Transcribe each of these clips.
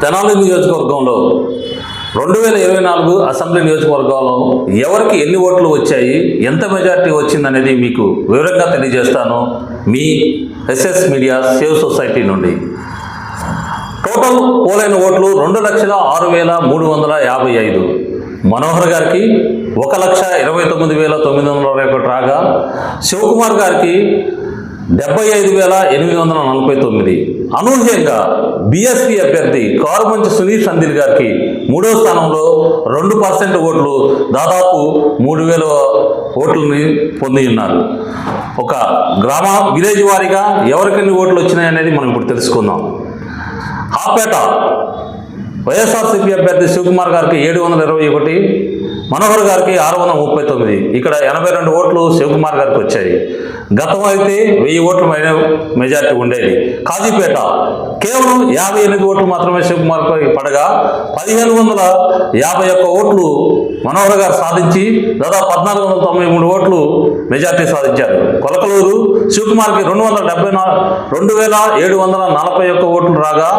తెనాలి నియోజకవర్గంలో 2024 అసెంబ్లీ నియోజకవర్గంలో ఎవరికి ఎన్ని ఓట్లు వచ్చాయి, ఎంత మెజార్టీ వచ్చిందనేది మీకు వివరంగా తెలియజేస్తాను. మీ ఎస్ఎస్ మీడియా సేవ్ సొసైటీ నుండి. టోటల్ పోలైన ఓట్లు 2,06,355. మనోహర్ గారికి 1,29,921 రాగా, శివకుమార్ గారికి 75,849. అనూహ్యంగా బీఎస్పీ అభ్యర్థి కారుమంచి సునీల్ సంధిల్ గారికి 3వ స్థానంలో 2% ఓట్లు, దాదాపు 3,000 ఓట్లని పొంది ఉన్నారు. ఒక విలేజ్ వారీగా ఎవరికెన్ని ఓట్లు వచ్చినాయి అనేది మనం ఇప్పుడు తెలుసుకుందాం. హాపేట వైఎస్ఆర్సీపీ అభ్యర్థి శివకుమార్ గారికి 721, మనోహర్ గారికి 639. ఇక్కడ 82 ఓట్లు శివకుమార్ గారికి వచ్చాయి. గతం అయితే 1000 ఓట్ల మెజార్టీ ఉండేది. కాజీపేట కేవలం 58 ఓట్లు మాత్రమే శివకుమార్ పడగా 1,551 ఓట్లు మనోహర్ గారు సాధించి దాదాపు 1,493 ఓట్లు మెజార్టీ సాధించారు. కొలకలూరు శివకుమార్కి 2,741 ఓట్లు రాగా,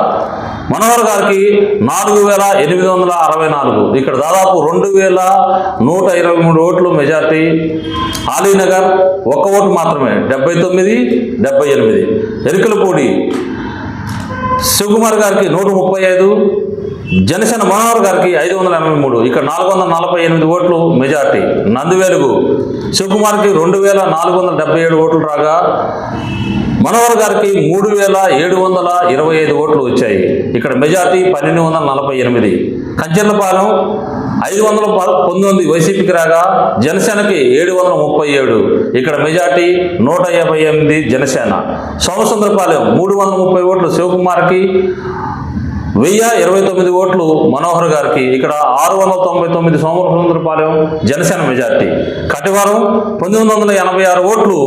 మనోహర్ గారికి 4,864. ఇక్కడ దాదాపు 2,123 ఓట్లు మెజార్టీ. ఆలీనగర్ 1 ఓటు మాత్రమే, 79, 78. ఎరికలపూడి శివకుమార్ గారికి 135, జనసేన మనోహర్ గారికి 583. ఇక్కడ 448 ఓట్లు మెజార్టీ. నందివేలుగు శివకుమార్కి 2,477 ఓట్లు రాగా, మనోహర్ గారికి 3,725 ఓట్లు వచ్చాయి. ఇక్కడ మెజార్టీ 1,248. కంచెర్లపాలెం 519 వైసీపీకి రాగా, జనసేనకి 737. ఇక్కడ మెజార్టీ 158 జనసేన. సోమసుందరపాలెం 330 ఓట్లు శివకుమార్కి, 1,029 ఓట్లు మనోహర్ గారికి. ఇక్కడ 699 సోమసుందరపాలెం జనసేన మెజార్టీ. కటివారం 1986 ఓట్లు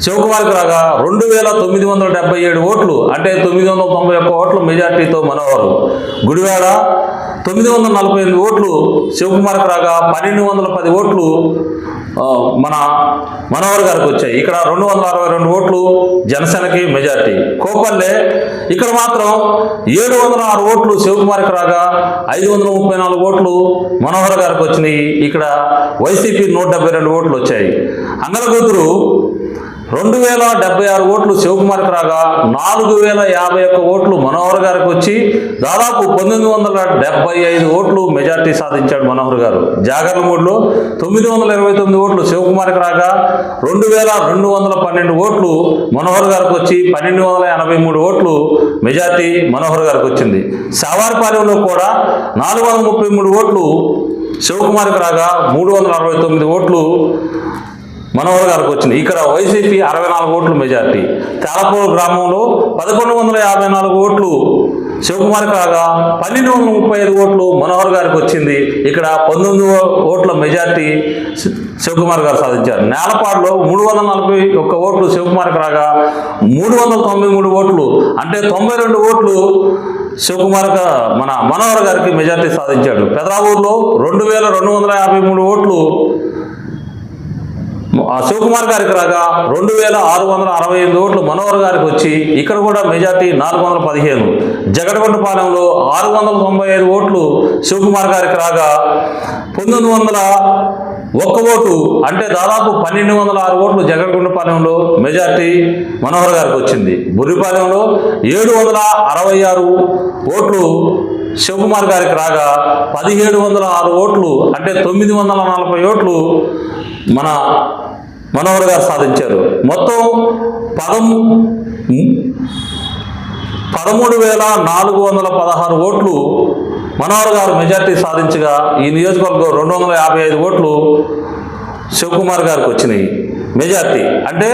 శివకుమార్కి రాగా, 2,977 ఓట్లు అంటే 991 ఓట్ల మెజార్టీతో మనోహర్. గుడివాడ 948 ఓట్లు శివకుమార్కి రాగా, 1,210 ఓట్లు మన మనోహర్ గారికి వచ్చాయి. ఇక్కడ 262 ఓట్లు జనసేనకి మెజార్టీ. కోపల్లె ఇక్కడ మాత్రం 706 ఓట్లు శివకుమార్కి రాగా, 534 ఓట్లు మనోహర్ గారికి వచ్చినాయి. ఇక్కడ వైసీపీ 172 ఓట్లు వచ్చాయి. అంగలగూతురు 2,076 ఓట్లు శివకుమార్కి రాగా, 4,051 ఓట్లు మనోహర్ గారికి వచ్చి దాదాపు 1,975 ఓట్లు మెజార్టీ సాధించాడు మనోహర్ గారు. జాగర్లమూడిలో 929 ఓట్లు శివకుమార్కి రాగా, 2,212 ఓట్లు మనోహర్ గారికి వచ్చి 1,283 ఓట్లు మెజార్టీ మనోహర్ గారికి వచ్చింది. సావారిపాలెంలో కూడా 433 ఓట్లు శివకుమార్కి రాగా, 369 ఓట్లు మనోహర్ గారికి వచ్చింది. ఇక్కడ వైసీపీ 64 ఓట్లు మెజార్టీ. తాళపూర్ గ్రామంలో 1,154 ఓట్లు శివకుమార్కి రాగా, 1,235 ఓట్లు మనోహర్ గారికి వచ్చింది. ఇక్కడ 19 ఓట్ల మెజార్టీ శివకుమార్ గారు సాధించారు. నేలపాడులో 341 ఓట్లు శివకుమార్కి రాగా, 393 ఓట్లు అంటే 92 ఓట్లు శివకుమార్ మన మనోహర్ గారికి మెజార్టీ సాధించాడు. పెదరావూరులో 2,253 ఓట్లు శివకుమార్ గారికి రాగా, 2,668 ఓట్లు మనోహర్ గారికి వచ్చి ఇక్కడ కూడా మెజార్టీ 415. జగడగొండపాలెంలో 695 ఓట్లు శివకుమార్ గారికి రాగా, 1,901 ఓటు అంటే దాదాపు 1,206 ఓట్లు జగడగొండపాలెంలో మెజార్టీ మనోహర్ గారికి వచ్చింది. బుర్రిపాలెంలో 766 ఓట్లు శివకుమార్ గారికి రాగా, 1,706 ఓట్లు అంటే 940 ఓట్లు మన మనోహర్ గారు సాధించారు. మొత్తం 13,416 ఓట్లు మనోహర్ గారు మెజార్టీ సాధించగా, ఈ నియోజకవర్గం 255 ఓట్లు శివకుమార్ గారికి వచ్చినాయి. మెజార్టీ అంటే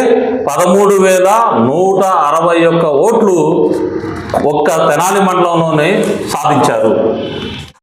13,161 ఓట్లు ఒక్క తెనాలి మండలంలోనే సాధించారు.